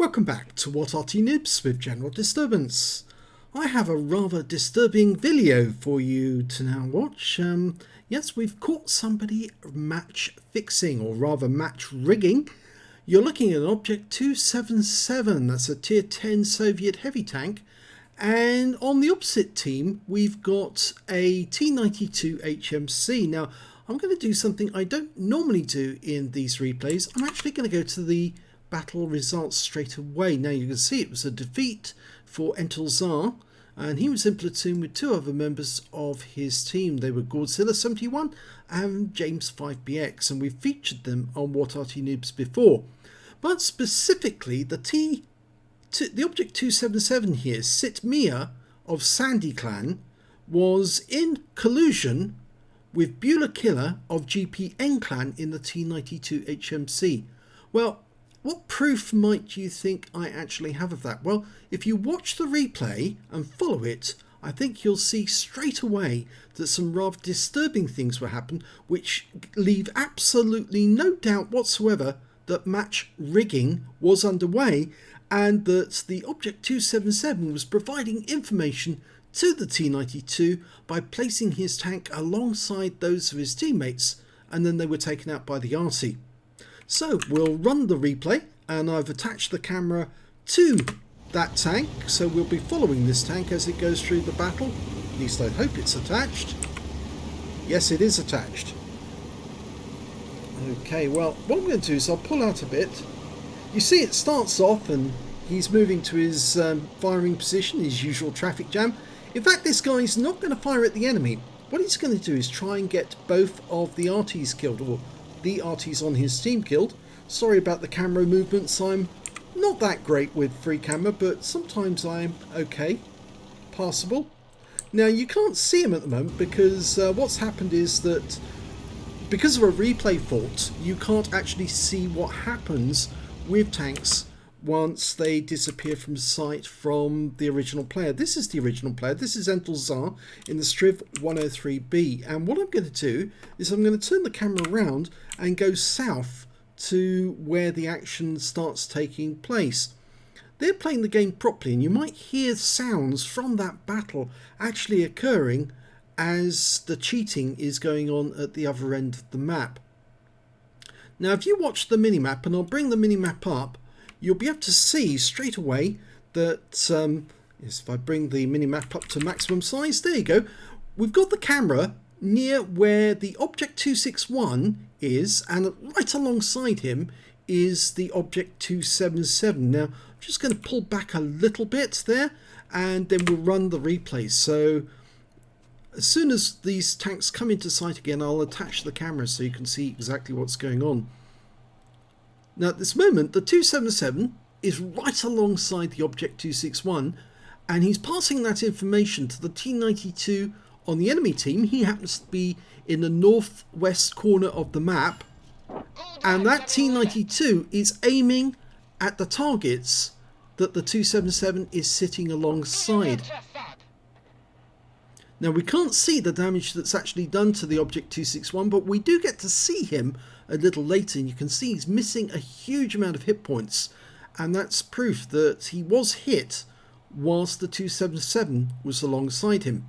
Welcome back to What Arty Noobs with General Disturbance. I have a rather disturbing video for you to now watch. Yes, we've caught somebody match fixing, or rather match rigging. You're looking at an Object 277, that's a Tier 10 Soviet heavy tank. And on the opposite team, we've got a T92 HMC. Now, I'm going to do something I don't normally do in these replays. I'm actually going to go to the battle results straight away. Now you can see it was a defeat for Entelzar, and he was in platoon with two other members of his team. They were Godzilla 71 and James 5BX, and we've featured them on What Arty Noobs before. But specifically, the Object 277 here, Sitmea of Sandy Clan, was in collusion with Beulah Killer of GPN Clan in the T92 HMC. Well, what proof might you think I actually have of that? Well, if you watch the replay and follow it, I think you'll see straight away that some rather disturbing things will happen, which leave absolutely no doubt whatsoever that match rigging was underway, and that the Object 277 was providing information to the T92 by placing his tank alongside those of his teammates, and then they were taken out by the Arty. So we'll run the replay, and I've attached the camera to that tank, so we'll be following this tank as it goes through the battle. At least I hope it's attached. Yes, it is attached. Okay, well, what I'm going to do is I'll pull out a bit. You see it starts off and he's moving to his firing position, his usual traffic jam. In fact, this guy's not going to fire at the enemy. What he's going to do is try and get both of the Artys killed, or the Artys on his team killed. Sorry about the camera movements, I'm not that great with free camera, but sometimes I'm okay, passable. Now you can't see him at the moment because what's happened is that because of a replay fault, you can't actually see what happens with tanks once they disappear from sight from the original player. This is the original player. This is Entelzar in the Striv 103B. And what I'm going to do is I'm going to turn the camera around and go south to where the action starts taking place. They're playing the game properly, and you might hear sounds from that battle actually occurring as the cheating is going on at the other end of the map. Now, if you watch the minimap, and I'll bring the minimap up, you'll be able to see straight away that, yes, if I bring the minimap up to maximum size, there you go. We've got the camera near where the Object 261 is, and right alongside him is the Object 277. Now, I'm just going to pull back a little bit there, and then we'll run the replay. So, as soon as these tanks come into sight again, I'll attach the camera so you can see exactly what's going on. Now at this moment, the 277 is right alongside the Object 261, and he's passing that information to the T92 on the enemy team. He happens to be in the northwest corner of the map, and that T92 is aiming at the targets that the 277 is sitting alongside. Now we can't see the damage that's actually done to the Object 261, but we do get to see him a little later, and you can see he's missing a huge amount of hit points, and that's proof that he was hit whilst the 277 was alongside him.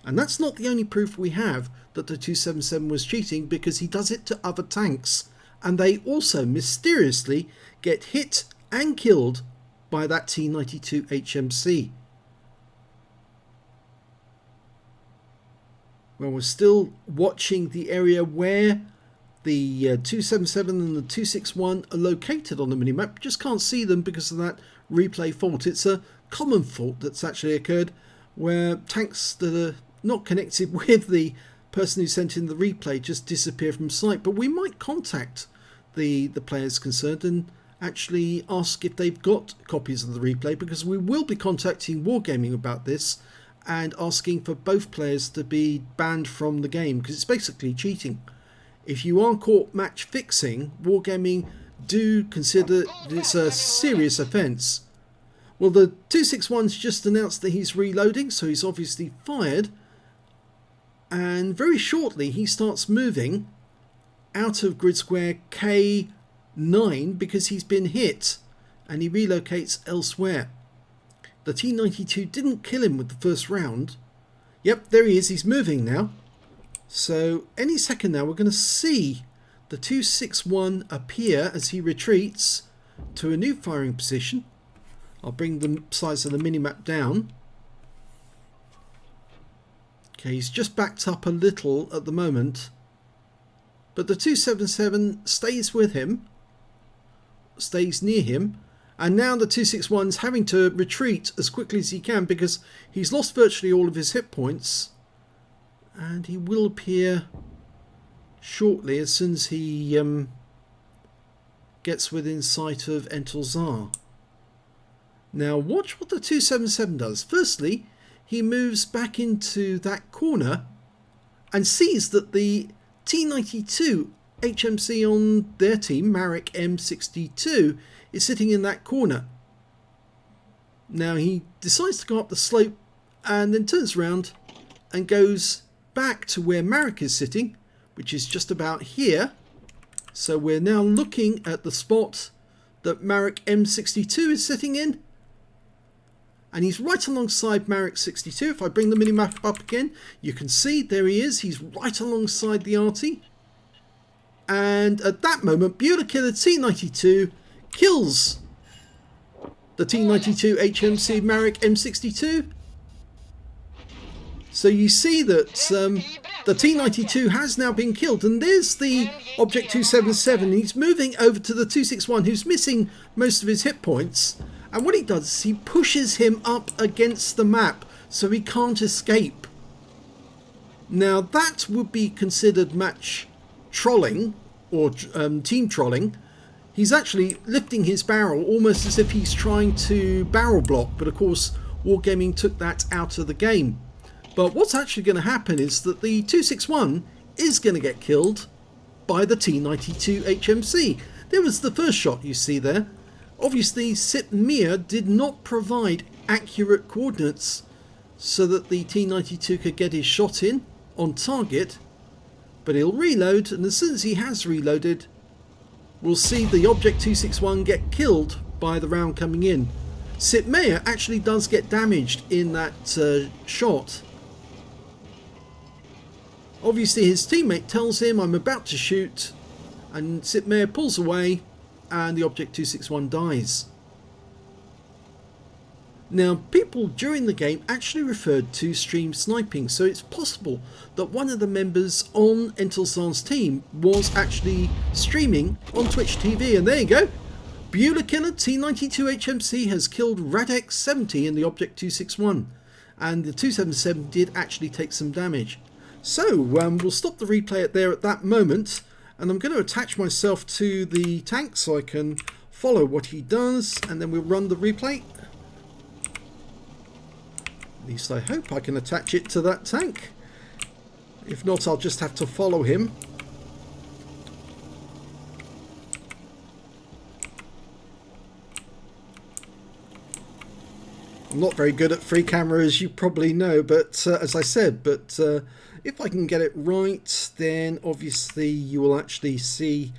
And that's not the only proof we have that the 277 was cheating, because he does it to other tanks, and they also mysteriously get hit and killed by that T92 HMC. Well, we're still watching the area where the 277 and the 261 are located on the minimap. Just can't see them because of that replay fault. It's a common fault that's actually occurred where tanks that are not connected with the person who sent in the replay just disappear from sight. But we might contact the players concerned and actually ask if they've got copies of the replay, because we will be contacting Wargaming about this and asking for both players to be banned from the game, because it's basically cheating. If you are caught match fixing, Wargaming do consider this a serious offence. Well, the 261's just announced that he's reloading, so he's obviously fired, and very shortly he starts moving out of grid square K9 because he's been hit and he relocates elsewhere. The T92 didn't kill him with the first round. Yep, there he is. He's moving now. So any second now we're going to see the 261 appear as he retreats to a new firing position. I'll bring the size of the minimap down. Okay, he's just backed up a little at the moment. But the 277 stays with him. Stays near him. And now the 261's having to retreat as quickly as he can because he's lost virtually all of his hit points. And he will appear shortly as soon as he gets within sight of Entelzar. Now watch what the 277 does. Firstly, he moves back into that corner and sees that the T92 HMC on their team, Marek M62, is sitting in that corner. Now he decides to go up the slope and then turns around and goes back to where Marek is sitting, which is just about here. So we're now looking at the spot that Marek M62 is sitting in. And he's right alongside Marek 62. If I bring the minimap up again, you can see there he is. He's right alongside the Arty. And at that moment, Bueller Killer T92 kills the T92 HMC Marek M62. So you see that the T92 has now been killed. And there's the Object 277. He's moving over to the 261, who's missing most of his hit points. And what he does is he pushes him up against the map so he can't escape. Now that would be considered match trolling or team trolling. He's actually lifting his barrel almost as if he's trying to barrel block, but of course Wargaming took that out of the game. But what's actually going to happen is that the 261 is going to get killed by the T92 HMC. There was the first shot you see there. Obviously Sitmea did not provide accurate coordinates so that the T92 could get his shot in on target, but he'll reload, and as soon as he has reloaded we'll see the Object 261 get killed by the round coming in. Sitmea actually does get damaged in that shot. Obviously his teammate tells him, "I'm about to shoot," and Sitmea pulls away and the Object 261 dies. Now people during the game actually referred to stream sniping, so it's possible that one of the members on Entelzar's team was actually streaming on Twitch TV. And there you go, Bueller Killer T92 HMC has killed Radek 70 in the Object 261, and the 277 did actually take some damage. So we'll stop the replay there at that moment, and I'm going to attach myself to the tank so I can follow what he does, and then we'll run the replay. At least I hope I can attach it to that tank. If not, I'll just have to follow him. I'm not very good at free camera, as you probably know, but as I said, if I can get it right, then obviously you will actually see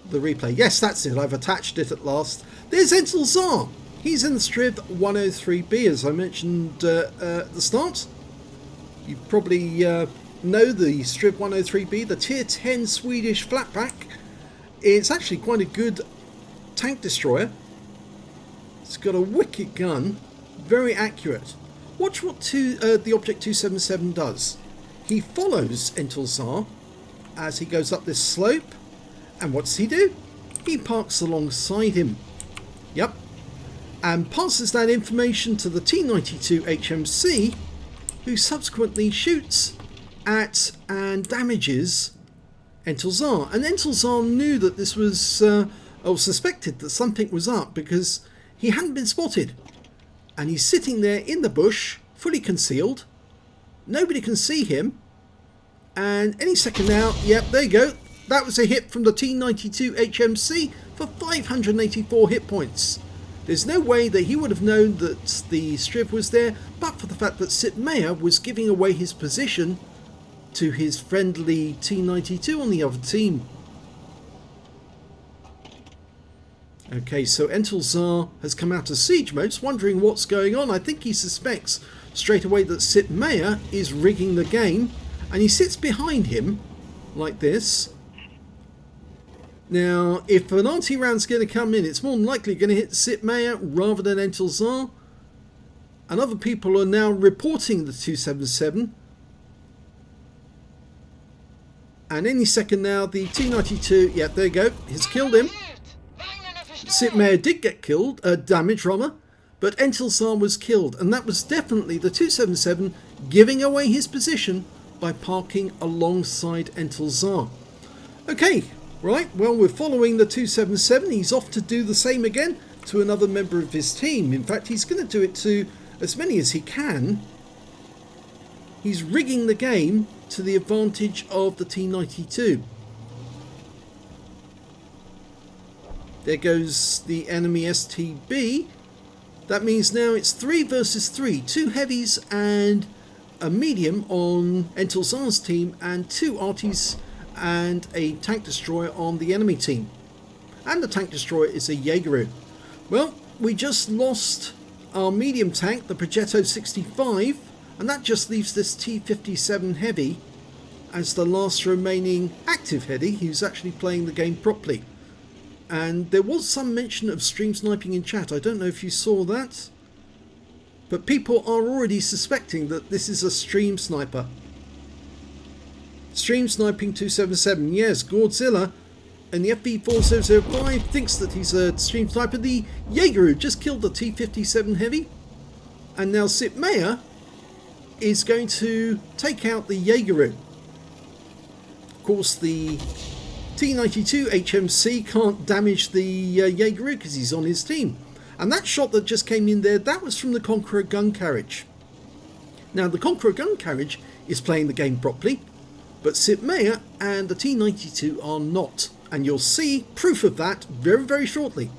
the replay. Yes, that's it. I've attached it at last. There's Entelzar. He's in the Striv 103B, as I mentioned at the start. You probably know the Striv 103B, the Tier 10 Swedish flatback. It's actually quite a good tank destroyer. It's got a wicked gun, very accurate. Watch what the Object 277 does. He follows Entelzar as he goes up this slope, and what does he do? He parks alongside him. Yep. And passes that information to the T92 HMC, who subsequently shoots at and damages Entelzar. And Entelzar knew that this was, or suspected that something was up, because he hadn't been spotted. And he's sitting there in the bush, fully concealed. Nobody can see him. And any second now, yep, there you go. That was a hit from the T92 HMC for 584 hit points. There's no way that he would have known that the Striv was there, but for the fact that Sitmea was giving away his position to his friendly T92 on the other team. Okay, so Entelzar has come out of siege mode, wondering what's going on. I think he suspects straight away that Sitmea is rigging the game, and he sits behind him like this. Now, if an Arty round's going to come in, it's more than likely going to hit Sitmea rather than Entelzar. And other people are now reporting the 277. And any second now, the T92, yeah, there you go, has killed him. Sitmea did get killed, damaged rather, but Entelzar was killed. And that was definitely the 277 giving away his position by parking alongside Entelzar. Okay, right, well, we're following the 277. He's off to do the same again to another member of his team. In fact, he's going to do it to as many as he can. He's rigging the game to the advantage of the T92. There goes the enemy STB. That means now it's 3 versus 3. 2 heavies and a medium on Entelzar's team, and 2 Artys and a tank destroyer on the enemy team. And the tank destroyer is a Jaegeru. Well, we just lost our medium tank, the Progetto 65, and that just leaves this T57 heavy as the last remaining active heavy who's actually playing the game properly. And there was some mention of stream sniping in chat. I don't know if you saw that, but people are already suspecting that this is a stream sniper. Stream sniping 277. Yes, Godzilla and the FV4005 thinks that he's a stream sniper. The Jaegeru just killed the T57 heavy, and now Sitmea is going to take out the Jaegeru. Of course, the T92 HMC can't damage the Jaegeru because he's on his team. And that shot that just came in there, that was from the Conqueror gun carriage. Now, the Conqueror gun carriage is playing the game properly, but Sitmea and the T92 are not. And you'll see proof of that very, very shortly.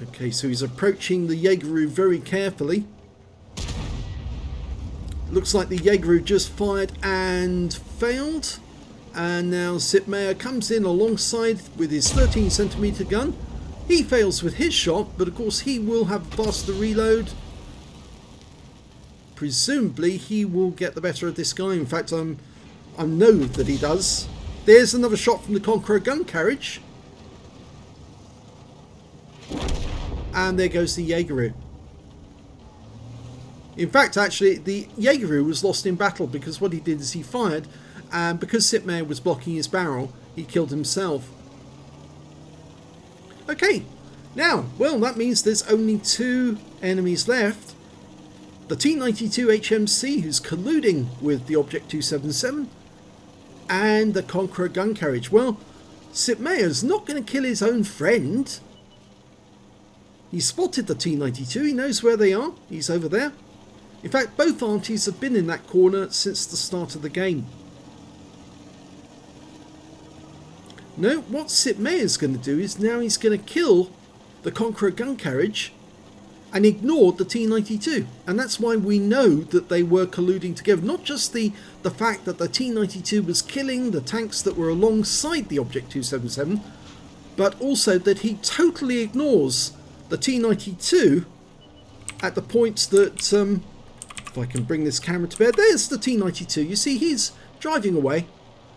Okay, so he's approaching the Jaegeru very carefully. Looks like the Jaegeru just fired and failed. And now Sitmea comes in alongside with his 13cm gun. He fails with his shot, but of course he will have faster reload. Presumably he will get the better of this guy. In fact, I know that he does. There's another shot from the Conqueror gun carriage. And there goes the Jaegeru. In fact, actually, the Jaegeru was lost in battle because what he did is he fired, and because Sitmea was blocking his barrel, he killed himself. Okay, now, well, that means there's only 2 enemies left. The T92 HMC, who's colluding with the Object 277, and the Conqueror gun carriage. Well, Sitmea's not going to kill his own friend. He spotted the T92, he knows where they are, he's over there. In fact, both Artys have been in that corner since the start of the game. No, what Sitmea's going to do is now he's going to kill the Conqueror gun carriage and ignored the T92. And that's why we know that they were colluding together. Not just the fact that the T92 was killing the tanks that were alongside the Object 277, but also that he totally ignores the T92 at the points that, if I can bring this camera to bear, there's the T92. You see, he's driving away,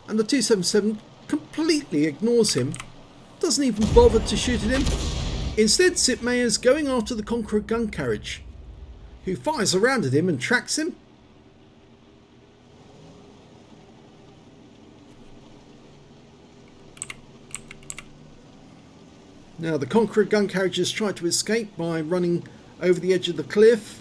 and the 277 completely ignores him. Doesn't even bother to shoot at him. Instead, Sitmea's going after the Conqueror gun carriage, who fires around at him and tracks him. Now, the Conqueror gun carriage has tried to escape by running over the edge of the cliff.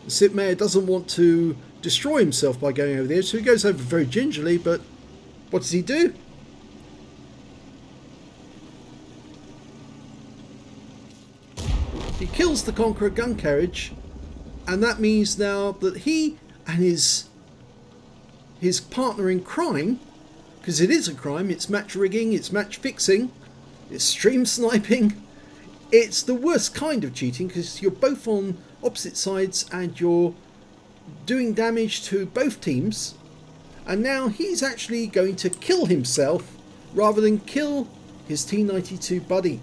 Sitmea doesn't want to destroy himself by going over the edge, so he goes over very gingerly, but what does he do? He kills the Conqueror gun carriage, and that means now that he and his partner in crime, because it is a crime, it's match rigging, it's match fixing, it's stream sniping, it's the worst kind of cheating because you're both on opposite sides and you're doing damage to both teams, And now he's actually going to kill himself rather than kill his T92 buddy.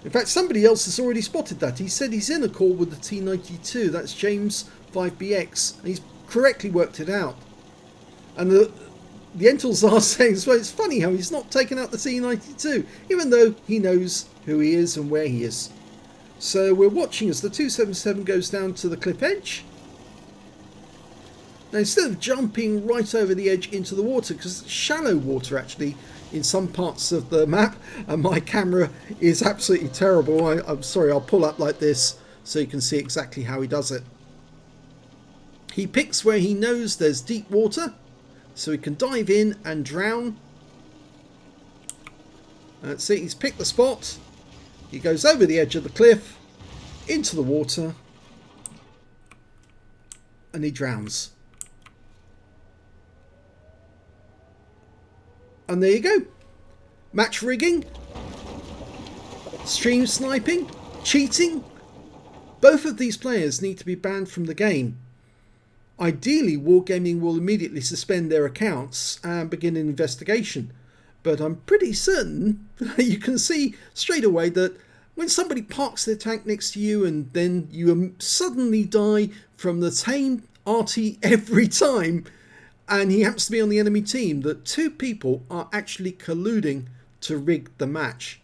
In fact, somebody else has already spotted that. He said he's in a call with the T92. That's James 5BX. And he's correctly worked it out. And the Entals are saying, well, it's funny how he's not taken out the T92, even though he knows who he is and where he is. So we're watching as the 277 goes down to the cliff edge. Now, instead of jumping right over the edge into the water, because it's shallow water actually in some parts of the map, and my camera is absolutely terrible. I'm sorry, I'll pull up like this so you can see exactly how he does it. He picks where he knows there's deep water, so he can dive in and drown. That's it, he's picked the spot. He goes over the edge of the cliff, into the water, and he drowns. And there you go. Match rigging, stream sniping, cheating. Both of these players need to be banned from the game. Ideally, Wargaming will immediately suspend their accounts and begin an investigation. But I'm pretty certain you can see straight away that when somebody parks their tank next to you and then you suddenly die from the same Arty every time, and he happens to be on the enemy team, that two people are actually colluding to rig the match.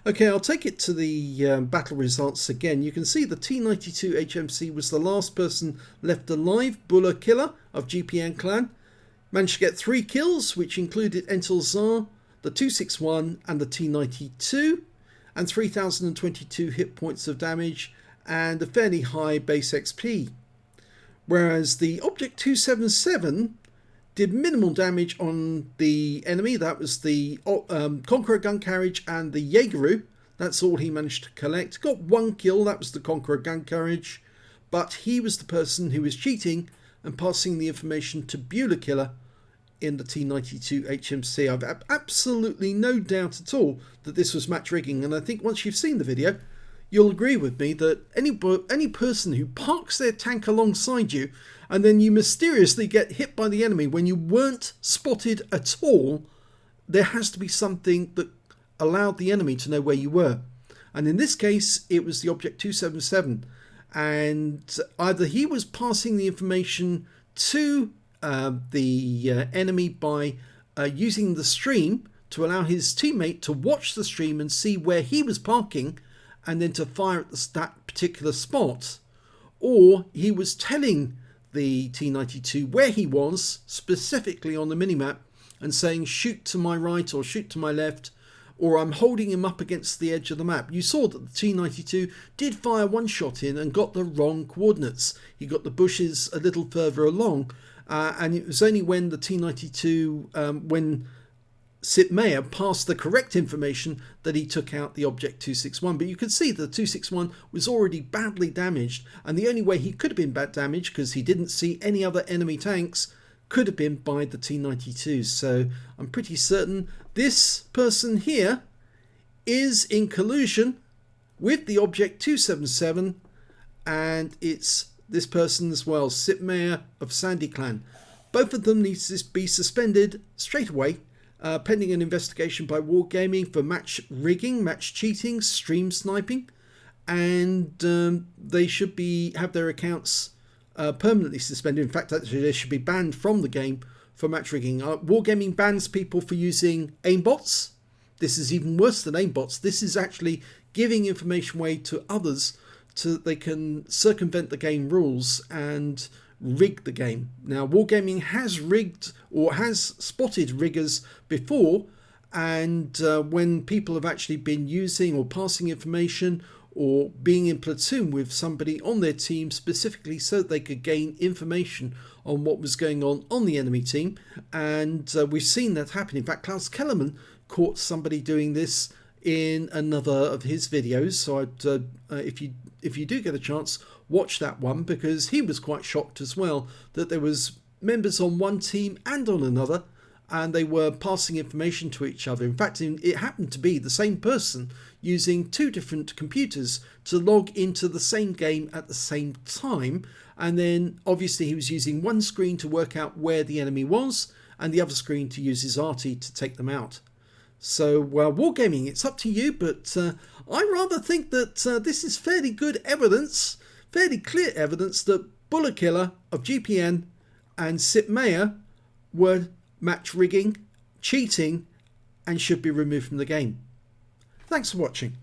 Okay, I'll take it to the battle results again. You can see the T92 HMC was the last person left alive, Buller Killer of GPN Clan. Managed to get 3 kills, which included Entelzar, the 261 and the T92, and 3022 hit points of damage and a fairly high base XP. Whereas the Object 277 did minimal damage on the enemy. That was the Conqueror gun carriage and the Jaegeru. That's all he managed to collect. Got 1 kill, that was the Conqueror gun carriage. But he was the person who was cheating and passing the information to Buller Killer in the T92 HMC. I've absolutely no doubt at all that this was match rigging. And I think once you've seen the video, you'll agree with me that any person who parks their tank alongside you and then you mysteriously get hit by the enemy when you weren't spotted at all, there has to be something that allowed the enemy to know where you were. And in this case, it was the Object 277. And either he was passing the information to the enemy by using the stream to allow his teammate to watch the stream and see where he was parking and then to fire at that particular spot, or he was telling the T92 where he was specifically on the minimap and saying shoot to my right or shoot to my left, or I'm holding him up against the edge of the map. You saw that the T92 did fire 1 shot in and got the wrong coordinates. He got the bushes a little further along, and it was only when the T92, when Sitmea passed the correct information, that he took out the Object 261. But you could see the 261 was already badly damaged, and the only way he could have been bad damaged, because he didn't see any other enemy tanks, could have been by the T92. So I'm pretty certain this person here is in collusion with the Object 277, and it's this person as well, Sitmea of Sandy Clan. Both of them need to be suspended straight away, pending an investigation by Wargaming for match rigging, match cheating, stream sniping, and they should have their accounts permanently suspended. In fact, actually, they should be banned from the game for match rigging. Wargaming bans people for using aimbots. This is even worse than aimbots. This is actually giving information away to others so that they can circumvent the game rules and rig the game. Now, Wargaming has rigged or has spotted riggers before, and when people have actually been using or passing information or being in platoon with somebody on their team specifically so that they could gain information on what was going on the enemy team, and we've seen that happen. In fact, Klaus Kellerman caught somebody doing this in another of his videos, so if you do get a chance, watch that one, because he was quite shocked as well that there was members on one team and on another and they were passing information to each other. In fact, it happened to be the same person using two different computers to log into the same game at the same time. And then obviously he was using one screen to work out where the enemy was and the other screen to use his Arty to take them out. So, wargaming, it's up to you, but I rather think that this is fairly good evidence, fairly clear evidence that Bullet Killer of GPN and Sitmea were match rigging, cheating, and should be removed from the game. Thanks for watching.